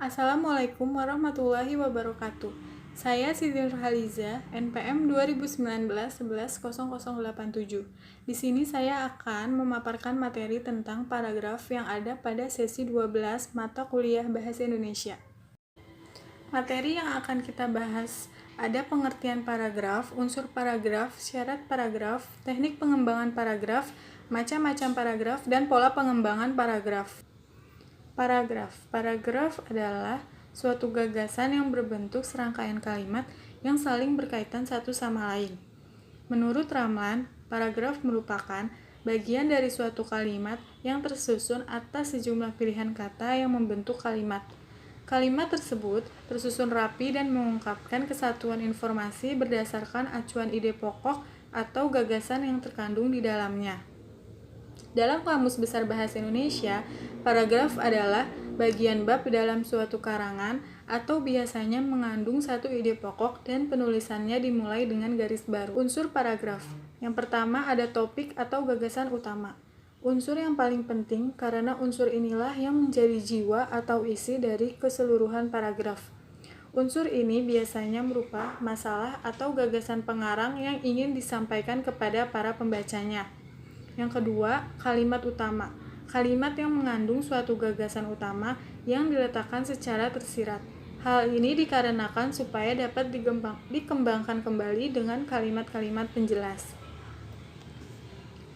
Assalamualaikum warahmatullahi wabarakatuh. Saya Siti Nurhaliza, NPM 2019-110087. Di sini saya akan memaparkan materi tentang paragraf yang ada pada sesi 12 mata kuliah Bahasa Indonesia. Materi yang akan kita bahas ada pengertian paragraf, unsur paragraf, syarat paragraf, teknik pengembangan paragraf, macam-macam paragraf, dan pola pengembangan paragraf. Paragraf adalah suatu gagasan yang berbentuk serangkaian kalimat yang saling berkaitan satu sama lain. Menurut Ramlan, paragraf merupakan bagian dari suatu kalimat yang tersusun atas sejumlah pilihan kata yang membentuk kalimat. Kalimat tersebut tersusun rapi dan mengungkapkan kesatuan informasi berdasarkan acuan ide pokok atau gagasan yang terkandung di dalamnya. Dalam Kamus Besar Bahasa Indonesia, paragraf adalah bagian bab dalam suatu karangan atau biasanya mengandung satu ide pokok dan penulisannya dimulai dengan garis baru. Unsur paragraf. Yang pertama ada topik atau gagasan utama. Unsur yang paling penting karena unsur inilah yang menjadi jiwa atau isi dari keseluruhan paragraf. Unsur ini biasanya berupa masalah atau gagasan pengarang yang ingin disampaikan kepada para pembacanya. Yang kedua, kalimat utama. Kalimat yang mengandung suatu gagasan utama yang diletakkan secara tersirat. Hal ini dikarenakan supaya dapat dikembangkan kembali dengan kalimat-kalimat penjelas.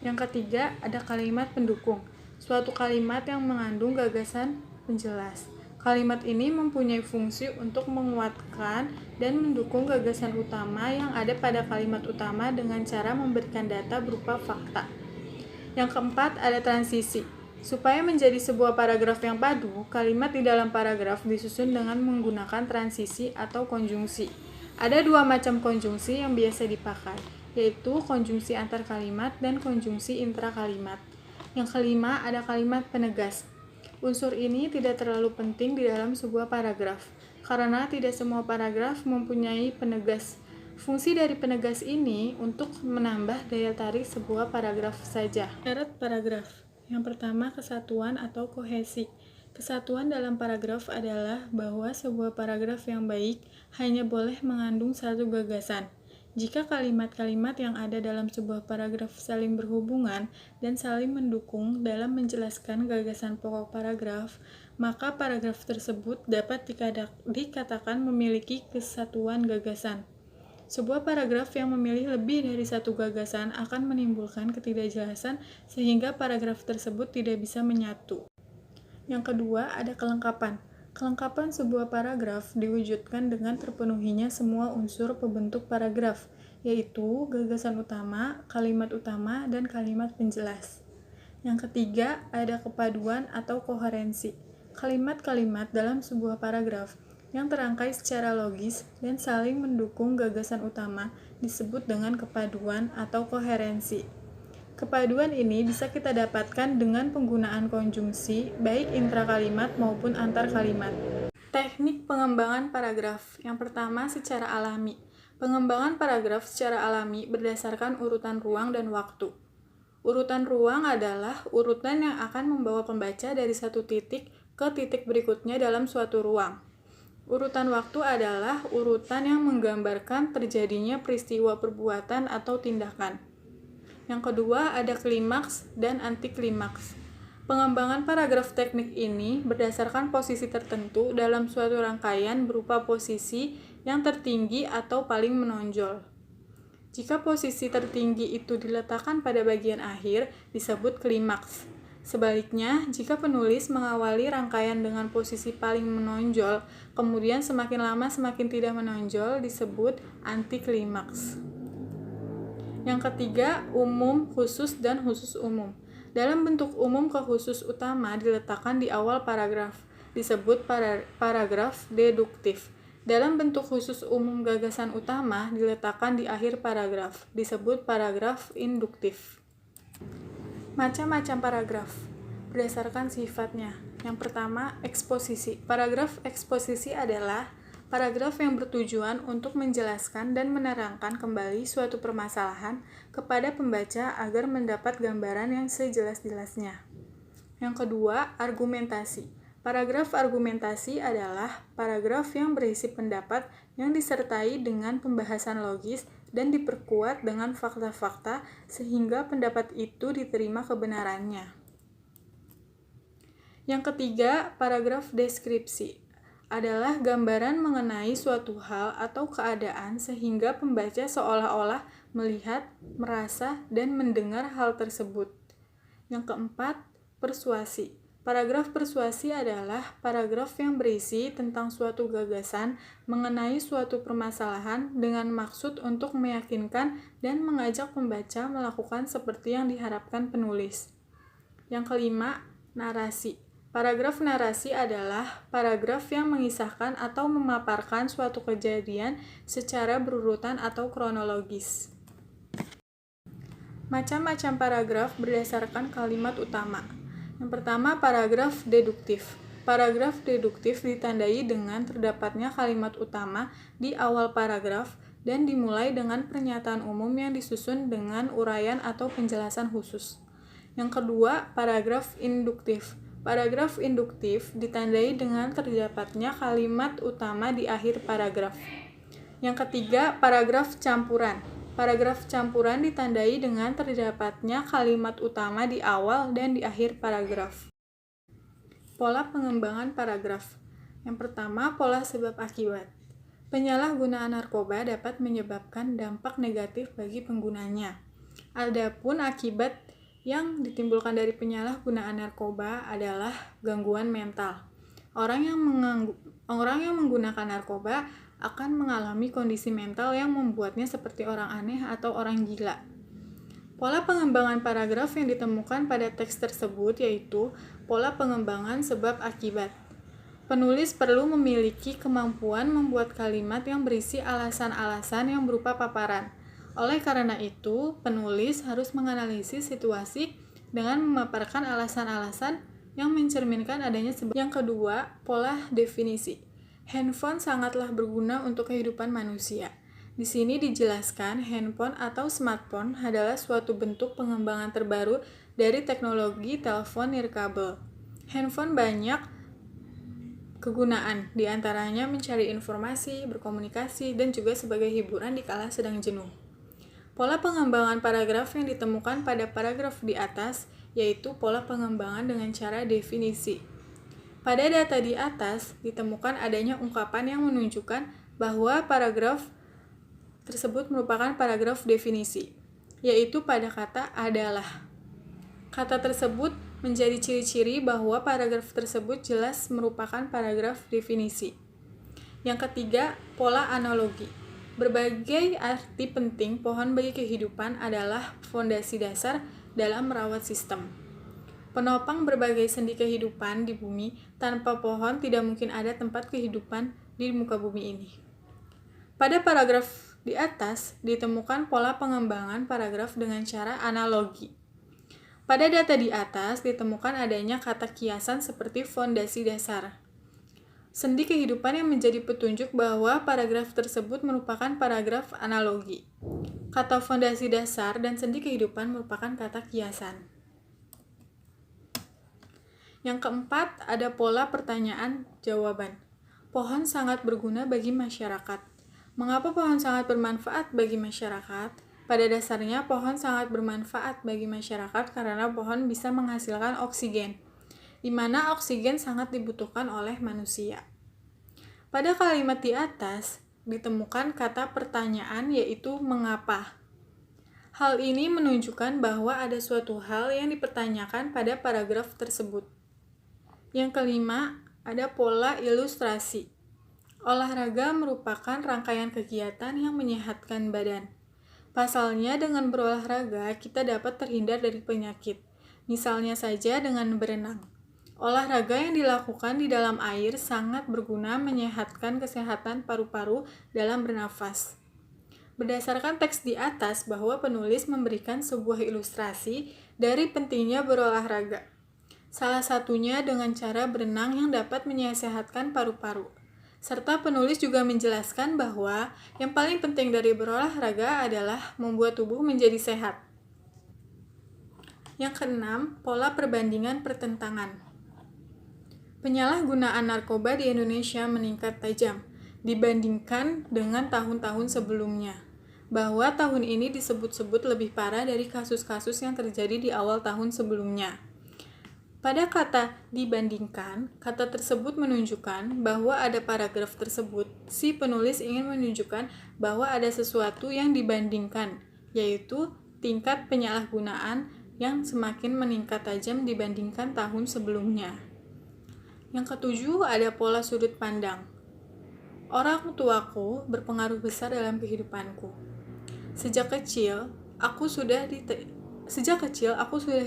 Yang ketiga, ada kalimat pendukung. Suatu kalimat yang mengandung gagasan penjelas. Kalimat ini mempunyai fungsi untuk menguatkan dan mendukung gagasan utama yang ada pada kalimat utama dengan cara memberikan data berupa fakta. Yang keempat, ada transisi. Supaya menjadi sebuah paragraf yang padu, kalimat di dalam paragraf disusun dengan menggunakan transisi atau konjungsi. Ada dua macam konjungsi yang biasa dipakai, yaitu konjungsi antar kalimat dan konjungsi intra-kalimat. Yang kelima, ada kalimat penegas. Unsur ini tidak terlalu penting di dalam sebuah paragraf, karena tidak semua paragraf mempunyai penegas. Fungsi dari penegas ini untuk menambah daya tarik sebuah paragraf saja. Syarat paragraf. Yang pertama, kesatuan atau kohesi. Kesatuan dalam paragraf adalah bahwa sebuah paragraf yang baik hanya boleh mengandung satu gagasan. Jika kalimat-kalimat yang ada dalam sebuah paragraf saling berhubungan dan saling mendukung dalam menjelaskan gagasan pokok paragraf, maka paragraf tersebut dapat dikatakan memiliki kesatuan gagasan. Sebuah paragraf yang memilih lebih dari satu gagasan akan menimbulkan ketidakjelasan sehingga paragraf tersebut tidak bisa menyatu. Yang kedua, ada kelengkapan. Kelengkapan sebuah paragraf diwujudkan dengan terpenuhinya semua unsur pembentuk paragraf, yaitu gagasan utama, kalimat utama, dan kalimat penjelas. Yang ketiga, ada kepaduan atau koherensi. Kalimat-kalimat dalam sebuah paragraf yang terangkai secara logis dan saling mendukung gagasan utama disebut dengan kepaduan atau koherensi. Kepaduan ini bisa kita dapatkan dengan penggunaan konjungsi baik intra-kalimat maupun antar kalimat. Teknik pengembangan paragraf. Yang pertama, secara alami. Pengembangan paragraf secara alami berdasarkan urutan ruang dan waktu. Urutan ruang adalah urutan yang akan membawa pembaca dari satu titik ke titik berikutnya dalam suatu ruang. Urutan waktu adalah urutan yang menggambarkan terjadinya peristiwa perbuatan atau tindakan. Yang kedua, ada klimaks dan antiklimaks. Pengembangan paragraf teknik ini berdasarkan posisi tertentu dalam suatu rangkaian berupa posisi yang tertinggi atau paling menonjol. Jika posisi tertinggi itu diletakkan pada bagian akhir, disebut klimaks. Sebaliknya, jika penulis mengawali rangkaian dengan posisi paling menonjol, kemudian semakin lama semakin tidak menonjol, disebut antiklimaks. Yang ketiga, umum, khusus, dan khusus umum. Dalam bentuk umum ke khusus utama diletakkan di awal paragraf, disebut paragraf deduktif. Dalam bentuk khusus umum gagasan utama diletakkan di akhir paragraf, disebut paragraf induktif. Macam-macam paragraf berdasarkan sifatnya. Yang pertama, eksposisi. Paragraf eksposisi adalah paragraf yang bertujuan untuk menjelaskan dan menerangkan kembali suatu permasalahan kepada pembaca agar mendapat gambaran yang sejelas-jelasnya. Yang kedua, argumentasi. Paragraf argumentasi adalah paragraf yang berisi pendapat yang disertai dengan pembahasan logis dan diperkuat dengan fakta-fakta sehingga pendapat itu diterima kebenarannya. Yang ketiga, paragraf deskripsi adalah gambaran mengenai suatu hal atau keadaan sehingga pembaca seolah-olah melihat, merasa, dan mendengar hal tersebut. Yang keempat, persuasi. Paragraf persuasi adalah paragraf yang berisi tentang suatu gagasan mengenai suatu permasalahan dengan maksud untuk meyakinkan dan mengajak pembaca melakukan seperti yang diharapkan penulis. Yang kelima, narasi. Paragraf narasi adalah paragraf yang mengisahkan atau memaparkan suatu kejadian secara berurutan atau kronologis. Macam-macam paragraf berdasarkan kalimat utama. Yang pertama, paragraf deduktif. Paragraf deduktif ditandai dengan terdapatnya kalimat utama di awal paragraf dan dimulai dengan pernyataan umum yang disusun dengan uraian atau penjelasan khusus. Yang kedua, paragraf induktif. Paragraf induktif ditandai dengan terdapatnya kalimat utama di akhir paragraf. Yang ketiga, paragraf campuran. Paragraf campuran ditandai dengan terdapatnya kalimat utama di awal dan di akhir paragraf. Pola pengembangan paragraf. Yang pertama, pola sebab akibat. Penyalahgunaan narkoba dapat menyebabkan dampak negatif bagi penggunanya. Adapun akibat yang ditimbulkan dari penyalahgunaan narkoba adalah gangguan mental. Orang yang menggunakan narkoba akan mengalami kondisi mental yang membuatnya seperti orang aneh atau orang gila. Pola pengembangan paragraf yang ditemukan pada teks tersebut yaitu pola pengembangan sebab akibat. Penulis perlu memiliki kemampuan membuat kalimat yang berisi alasan-alasan yang berupa paparan. Oleh karena itu, penulis harus menganalisis situasi dengan memaparkan alasan-alasan yang mencerminkan adanya sebab. Yang kedua, pola definisi. Handphone sangatlah berguna untuk kehidupan manusia. Di sini dijelaskan handphone atau smartphone adalah suatu bentuk pengembangan terbaru dari teknologi telepon nirkabel. Handphone banyak kegunaan, diantaranya mencari informasi, berkomunikasi, dan juga sebagai hiburan di kala sedang jenuh. Pola pengembangan paragraf yang ditemukan pada paragraf di atas yaitu pola pengembangan dengan cara definisi. Pada data di atas ditemukan adanya ungkapan yang menunjukkan bahwa paragraf tersebut merupakan paragraf definisi, yaitu pada kata adalah. Kata tersebut menjadi ciri-ciri bahwa paragraf tersebut jelas merupakan paragraf definisi. Yang ketiga, pola analogi. Berbagai arti penting pohon bagi kehidupan adalah fondasi dasar dalam merawat sistem. Penopang berbagai sendi kehidupan di bumi, tanpa pohon tidak mungkin ada tempat kehidupan di muka bumi ini. Pada paragraf di atas ditemukan pola pengembangan paragraf dengan cara analogi. Pada data di atas ditemukan adanya kata kiasan seperti fondasi dasar. Sendi kehidupan yang menjadi petunjuk bahwa paragraf tersebut merupakan paragraf analogi. Kata fondasi dasar dan sendi kehidupan merupakan kata kiasan. Yang keempat, ada pola pertanyaan-jawaban. Pohon sangat berguna bagi masyarakat. Mengapa pohon sangat bermanfaat bagi masyarakat? Pada dasarnya, pohon sangat bermanfaat bagi masyarakat karena pohon bisa menghasilkan oksigen, di mana oksigen sangat dibutuhkan oleh manusia. Pada kalimat di atas, ditemukan kata pertanyaan yaitu mengapa. Hal ini menunjukkan bahwa ada suatu hal yang dipertanyakan pada paragraf tersebut. Yang kelima, ada pola ilustrasi. Olahraga merupakan rangkaian kegiatan yang menyehatkan badan. Pasalnya, dengan berolahraga, kita dapat terhindar dari penyakit. Misalnya saja dengan berenang. Olahraga yang dilakukan di dalam air sangat berguna menyehatkan kesehatan paru-paru dalam bernafas. Berdasarkan teks di atas bahwa penulis memberikan sebuah ilustrasi dari pentingnya berolahraga. Salah satunya dengan cara berenang yang dapat menyehatkan paru-paru. Serta penulis juga menjelaskan bahwa yang paling penting dari berolahraga adalah membuat tubuh menjadi sehat. Yang keenam, pola perbandingan pertentangan. Penyalahgunaan narkoba di Indonesia meningkat tajam dibandingkan dengan tahun-tahun sebelumnya, bahwa tahun ini disebut-sebut lebih parah dari kasus-kasus yang terjadi di awal tahun sebelumnya. Pada kata dibandingkan, kata tersebut menunjukkan bahwa ada paragraf tersebut, si penulis ingin menunjukkan bahwa ada sesuatu yang dibandingkan, yaitu tingkat penyalahgunaan yang semakin meningkat tajam dibandingkan tahun sebelumnya. Yang ketujuh, ada pola sudut pandang. Orang tuaku berpengaruh besar dalam kehidupanku. Sejak kecil, aku sudah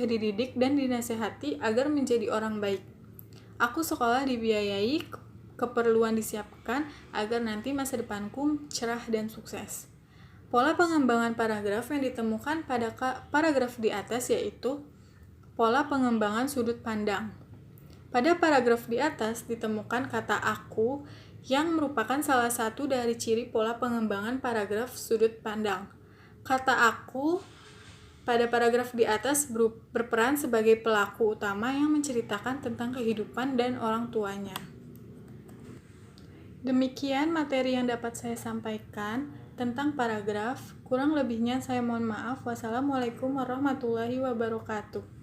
dididik dan dinasehati agar menjadi orang baik. Aku sekolah dibiayai, keperluan disiapkan agar nanti masa depanku cerah dan sukses. Pola pengembangan paragraf yang ditemukan pada paragraf di atas yaitu pola pengembangan sudut pandang. Pada paragraf di atas ditemukan kata aku yang merupakan salah satu dari ciri pola pengembangan paragraf sudut pandang. Kata aku pada paragraf di atas berperan sebagai pelaku utama yang menceritakan tentang kehidupan dan orang tuanya. Demikian materi yang dapat saya sampaikan tentang paragraf. Kurang lebihnya saya mohon maaf. Wassalamualaikum warahmatullahi wabarakatuh.